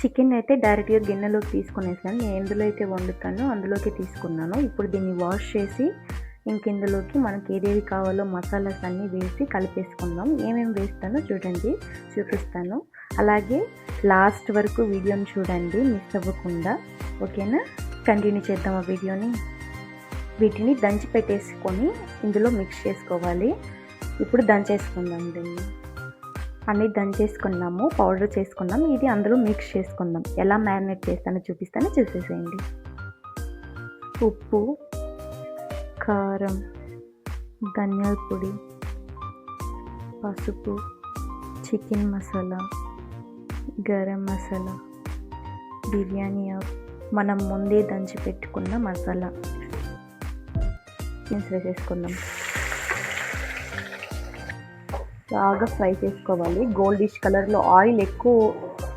Chicken అయితే డైరెక్ట్గా గిన్నెలోకి తీసుకునేసాను. నేను ఎందులో అయితే వండుతానో అందులోకి తీసుకున్నాను. ఇప్పుడు దీన్ని వాష్ చేసి ఇందులోకి మనకి ఏదేవి కావాలో మసాలాస్ అన్నీ వేసి కలిపేసుకుందాం. ఏమేమి వేస్తానో చూపిస్తాను. అలాగే లాస్ట్ వరకు వీడియోని చూడండి, మిస్ అవ్వకుండా. ఓకేనా? కంటిన్యూ చేద్దాం ఆ వీడియోని. వీటిని దంచి పెట్టేసుకొని ఇందులో మిక్స్ చేసుకోవాలి. ఇప్పుడు దంచేసుకుందాం. దీన్ని అన్నీ దంచేసుకున్నాము, పౌడర్ చేసుకున్నాం. ఇది అందులో మిక్స్ చేసుకుందాం. ఎలా మ్యారినేట్ చేస్తానో చూసేసేయండి. ఉప్పు, కారం, ధనియాల పొడి, పసుపు, చికెన్ మసాలా, గరం మసాలా, బిర్యానీ ఆకు, మనం ముందే దంచి పెట్టుకున్న మసాలా వేసేసుకుందాం. బాగా ఫ్రై చేసుకోవాలి. గోల్డిష్ కలర్లో ఆయిల్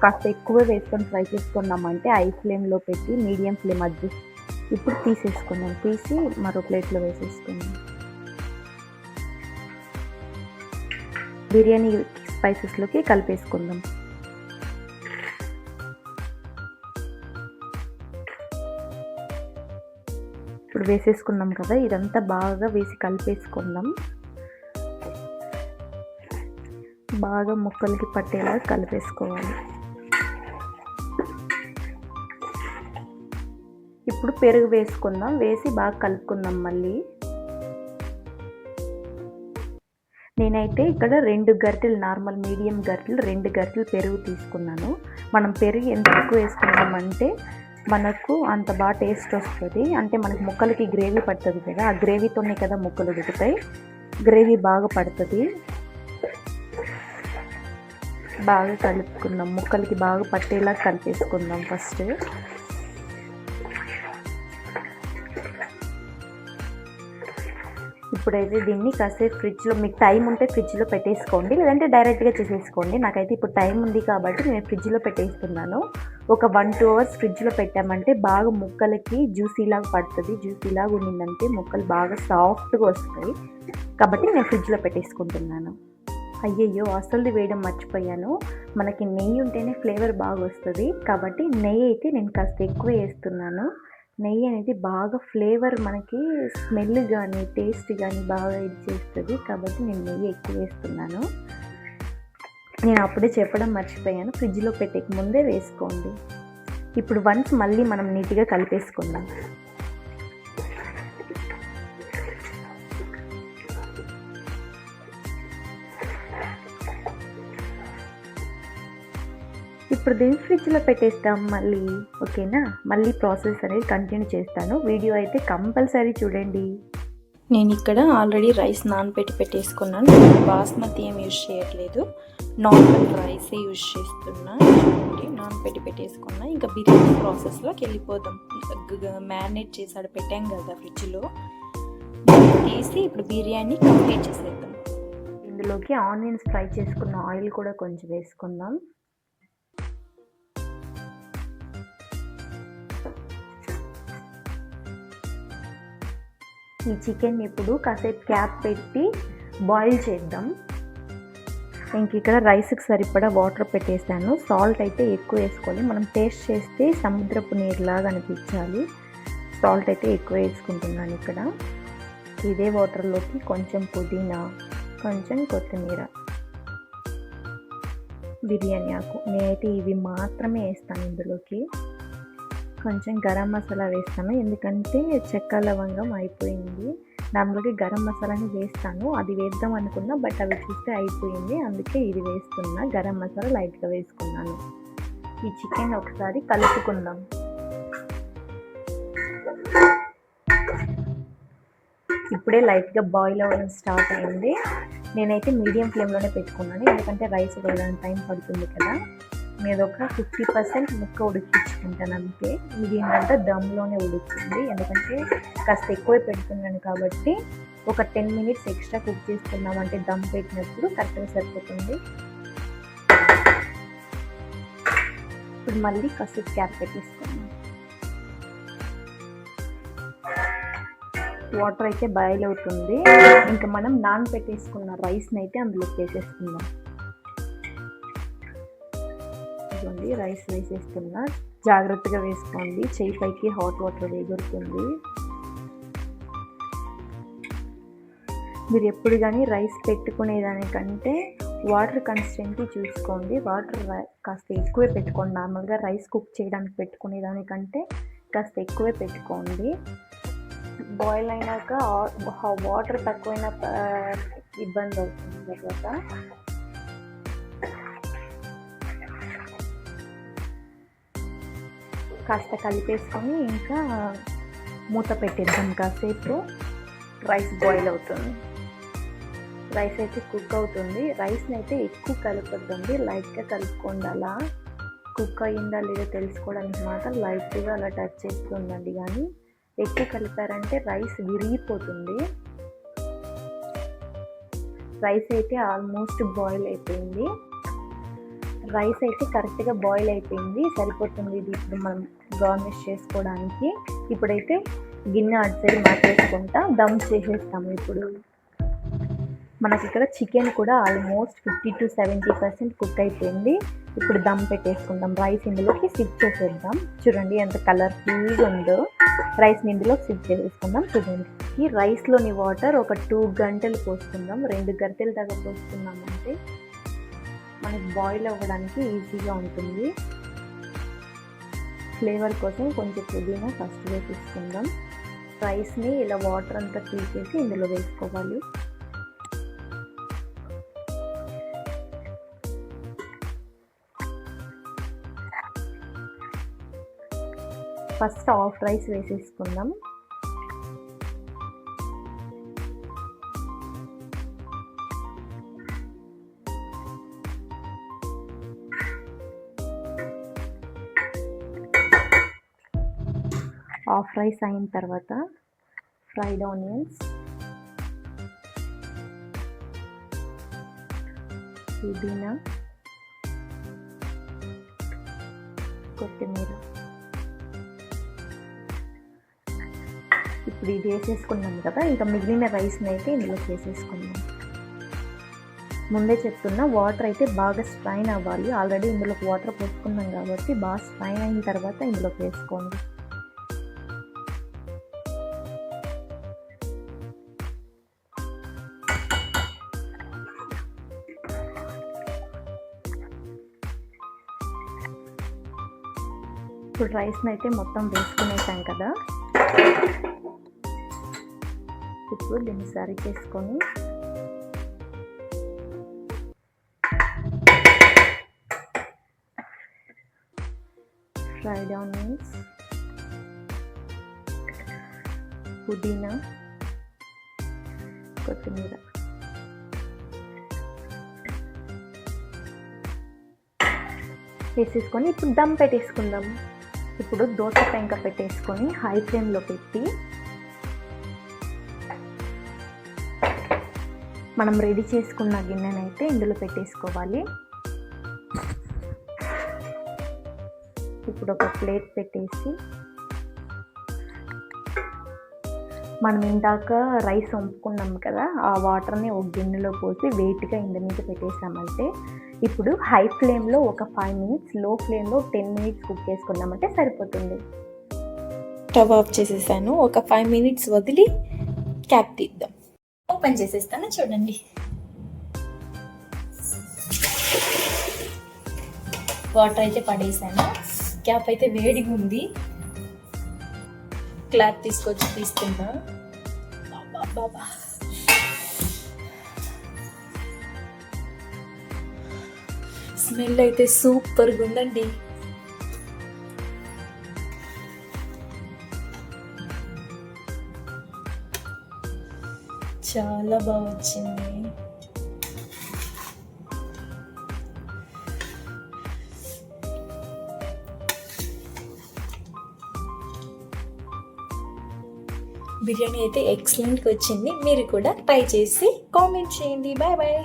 కాస్త ఎక్కువ వేసుకొని ఫ్రై చేసుకున్నామంటే హై ఫ్లేమ్లో పెట్టి మీడియం ఫ్లేమ్ అడ్జస్ట్. ఇప్పుడు తీసేసుకుందాం. తీసి మరో ప్లేట్లో వేసేసుకుందాం. బిర్యానీ స్పైసెస్లోకి కలిపేసుకుందాం. ఇప్పుడు వేసేసుకున్నాం కదా, ఇదంతా బాగా వేసి కలిపేసుకుందాం. బాగా ముక్కలకి పట్టేలా కలిపేసుకోవాలి. ఇప్పుడు పెరుగు వేసుకుందాం. వేసి బాగా కలుపుకుందాం. మళ్ళీ నేనైతే ఇక్కడ 2 గరిటెలు, నార్మల్ మీడియం గరిటెలు, 2 గరిటెలు పెరుగు తీసుకున్నాను. మనం పెరుగు ఎంత ఎక్కువ వేసుకున్నామంటే మనకు అంత బాగా టేస్ట్ వస్తుంది. అంటే మనకు ముక్కలకి గ్రేవీ పడుతుంది కదా, ఆ గ్రేవీతోనే కదా ముక్కలు ఉడుకుతాయి. గ్రేవీ బాగా పడుతుంది. బాగా కలుపుకుందాం. ముక్కలకి బాగా పట్టేలా కలిపేసుకుందాం ఫస్ట్. ఇప్పుడైతే దీన్ని కాసేపు ఫ్రిడ్జ్లో, మీకు టైం ఉంటే ఫ్రిడ్జ్లో పెట్టేసుకోండి, లేదంటే డైరెక్ట్గా చేసేసుకోండి. నాకైతే ఇప్పుడు టైం ఉంది కాబట్టి నేను ఫ్రిడ్జ్లో పెట్టేస్తున్నాను. ఒక 1-2 అవర్స్ ఫ్రిడ్జ్లో పెట్టామంటే బాగా ముక్కలకి జ్యూసీలాగా పడుతుంది. జ్యూసీలాగా ఉండిందంటే ముక్కలు బాగా సాఫ్ట్గా వస్తాయి. కాబట్టి నేను ఫ్రిడ్జ్లో పెట్టేసుకుంటున్నాను. అయ్యయ్యో, అసలు వేయడం మర్చిపోయాను. మనకి నెయ్యి ఉంటేనే ఫ్లేవర్ బాగా వస్తుంది. కాబట్టి నెయ్యి అయితే నేను కాస్త ఎక్కువ వేస్తున్నాను. నెయ్యి అనేది బాగా ఫ్లేవర్, మనకి స్మెల్ కానీ టేస్ట్ కానీ బాగా ఇది చేస్తుంది. కాబట్టి నేను నెయ్యి ఎక్కువ వేస్తున్నాను. నేను అప్పుడే చెప్పడం మర్చిపోయాను, ఫ్రిడ్జ్లో పెట్టే ముందే వేసుకోండి. ఇప్పుడు వన్స్ మళ్ళీ మనం నీట్గా కలిపేసుకుందాం. ఇప్పుడు దీన్ని ఫ్రిడ్జ్లో పెట్టేస్తాం మళ్ళీ. ఓకేనా? మళ్ళీ ప్రాసెస్ అనేది కంటిన్యూ చేస్తాను. వీడియో అయితే కంపల్సరీ చూడండి. నేను ఇక్కడ ఆల్రెడీ రైస్ నానబెట్టి పెట్టేసుకున్నాను. బాస్మతి ఏం యూజ్ చేయట్లేదు, నార్మల్ రైసే యూజ్ చేస్తున్నా. చూడండి, నానబెట్టి పెట్టేసుకున్నా. ఇంకా బిర్యానీ ప్రాసెస్లోకి వెళ్ళిపోదాం. మ్యారినేట్ చేసాడు పెట్టాం కదా ఫ్రిడ్జ్లో, తీసి ఇప్పుడు బిర్యానీ కంప్లీట్ చేసేద్దాం. ఇందులోకి ఆనియన్స్ ఫ్రై చేసుకున్న ఆయిల్ కూడా కొంచెం వేసుకుందాం. ఈ చికెన్ ఇప్పుడు కాసేపు క్యాప్ పెట్టి బాయిల్ చేద్దాం. ఇంక ఇక్కడ రైస్కి సరిపడా వాటర్ పెట్టేసాను. సాల్ట్ అయితే ఎక్కువ వేసుకోవాలి. మనం టేస్ట్ చేస్తే సముద్రపు నీరులాగా అనిపించాలి. సాల్ట్ అయితే ఎక్కువ వేసుకుంటున్నాను ఇక్కడ. ఇదే వాటర్లోకి కొంచెం పుదీనా, కొంచెం కొత్తిమీర, బిర్యానీ ఆకు, నేనైతే ఇవి మాత్రమే వేస్తాను. ఇందులోకి కొంచెం గరం మసాలా వేస్తాను, ఎందుకంటే చెక్క లవంగం అయిపోయింది. దానిలోకి గరం మసాలాని వేస్తాను. అది వేద్దాం అనుకున్నా, బట్ అవి చూస్తే అయిపోయింది, అందుకే ఇది వేస్తున్నా. గరం మసాలా లైట్గా వేసుకున్నాను. ఈ చికెన్ ఒకసారి కలుపుకుందాం. ఇప్పుడే లైట్గా బాయిల్ అవ్వడం స్టార్ట్ అయింది. నేనైతే మీడియం ఫ్లేమ్లోనే పెట్టుకున్నాను, ఎందుకంటే రైస్ వేయడానికి టైం పడుతుంది కదా. నేను ఒక 50% ముక్క ఉడికించుకుంటాను అంతే. ఇది ఏంటంటే దమ్లోనే ఉడుకుతుంది, ఎందుకంటే కాస్త ఎక్కువ పెడుతున్నాను కాబట్టి. ఒక 10 minutes ఎక్స్ట్రా కుక్ చేసుకున్నామంటే దమ్ పెట్టినప్పుడు కరెక్ట్గా సరిపోతుంది. ఇప్పుడు మళ్ళీ కాసేపు క్యాప్ పెట్టేసుకున్నాను. వాటర్ అయితే బాయిల్ అవుతుంది. ఇంకా మనం నానబెట్టేసుకున్న రైస్ని అయితే అందులో వేసేసుకుందాం. రైస్ వేసేస్తున్నా. జాగ్రత్తగా వేసుకోండి, చెయ్యి పైకి హాట్ వాటర్ ఎగురుతుంది. మీరు ఎప్పుడు కానీ రైస్ పెట్టుకునేదానికంటే వాటర్ కన్సిస్టెన్సీ చూసుకోండి. వాటర్ కాస్త ఎక్కువే పెట్టుకోండి. నార్మల్గా రైస్ కుక్ చేయడానికి పెట్టుకునేదానికంటే కాస్త ఎక్కువే పెట్టుకోండి. బాయిల్ అయినాక వాటర్ తక్కువైన ఇబ్బంది అవుతుంది. తర్వాత కాస్త కలిపేసుకొని ఇంకా మూత పెట్టేద్దాం. కాసేపు రైస్ బాయిల్ అవుతుంది. రైస్ అయితే కుక్ అవుతుంది. రైస్ని అయితే ఎక్కువ కలపద్దండి, లైట్గా కలుపుకోండి. అలా కుక్ అయ్యిందా లేదో తెలుసుకోవడానికి మాత్రం లైట్గా అలా టచ్ చేస్తుందండి. కానీ ఎక్కువ కలిపారంటే రైస్ విరిగిపోతుంది. రైస్ అయితే ఆల్మోస్ట్ బాయిల్ అయిపోయింది. రైస్ అయితే కరెక్ట్గా బాయిల్ అయిపోయింది, సరిపోతుంది. ఇది ఇప్పుడు మనం గార్నిష్ చేసుకోవడానికి. ఇప్పుడైతే గిన్నె అటు సైడ్ మార్చేసుకుంటా దమ్ చేసేస్తాము. ఇప్పుడు మనకి ఇక్కడ చికెన్ కూడా ఆల్మోస్ట్ 50 to 70% కుక్ అయిపోయింది. ఇప్పుడు దమ్ పెట్టేసుకుందాం. రైస్ ఇందులోకి సిప్ చేసేద్దాం. చూడండి ఎంత కలర్ఫుల్గా ఉందో. రైస్ ఇందులో సిప్ చేసేసుకుందాం. చూడండి, ఈ రైస్లోని వాటర్ ఒక 2 గంటలు పోసుకుందాం. 2 గంటల దాకా పోసుకున్నామంటే మనకి బాయిల్ అవ్వడానికి ఈజీగా ఉంటుంది. ఫ్లేవర్ కోసం కొంచెం పుదీనా ఫస్ట్ వేసేసుకుందాం. రైస్ని ఇలా వాటర్ అంతా తీసేసి ఇందులో వేసుకోవాలి. ఫస్ట్ హాఫ్ రైస్ వేసేసుకుందాం. హాఫ్ రైస్ అయిన తర్వాత ఫ్రైడ్ ఆనియన్స్, పుదీనా, కొత్తిమీర. ఇప్పుడు ఇది వేసేసుకున్నాం కదా, ఇంకా మిగిలిన రైస్ని అయితే ఇందులో వేసేసుకున్నాం. ముందే చెప్తున్నా, వాటర్ అయితే బాగా స్ట్రైన్ అవ్వాలి. ఆల్రెడీ ఇందులో వాటర్ పోసుకున్నాం కాబట్టి బాగా స్ట్రైన్ అయిన తర్వాత ఇందులోకి వేసుకోండి. ఇప్పుడు రైస్ని అయితే మొత్తం వేసుకునేసాం కదా. ఇప్పుడు దీన్ని సరి చేసుకొని ఫ్రైడ్ ఆనియన్స్, పుదీనా, కొత్తిమీర వేసేసుకొని ఇప్పుడు దమ్ పెట్టేసుకుందాం. ఇప్పుడు దోస పెంక పెట్టేసుకొని హై ఫ్లేమ్లో పెట్టి మనం రెడీ చేసుకున్న గిన్నెనైతే ఇందులో పెట్టేసుకోవాలి. ఇప్పుడు ఒక ప్లేట్ పెట్టేసి మనం ఇందాక రైస్ వంపుకున్నాం కదా, ఆ వాటర్ని ఒక గిన్నెలో పోసి వెయిట్గా ఇందు మీద పెట్టేసామంటే ఇప్పుడు హై ఫ్లేమ్లో ఒక 5 minutes, లో ఫ్లేమ్లో 10 minutes కుక్ చేసుకున్నామంటే సరిపోతుంది. స్టవ్ ఆఫ్ చేసేసాను. ఒక 5 minutes వదిలి క్యాప్ తీద్దాం. ఓపెన్ చేసేస్తాను. చూడండి, వాటర్ అయితే పడేసాను. క్యాప్ అయితే వేడిగా ఉంది. క్లాత్ తీసుకొచ్చి తీస్తున్నా. బాబా స్మెల్ అయితే సూపర్గా ఉందండి. చాలా బాగా వచ్చింది. బిర్యానీ అయితే ఎక్సలెంట్గా వచ్చింది. మీరు కూడా ట్రై చేసి కామెంట్ చేయండి. Bye bye.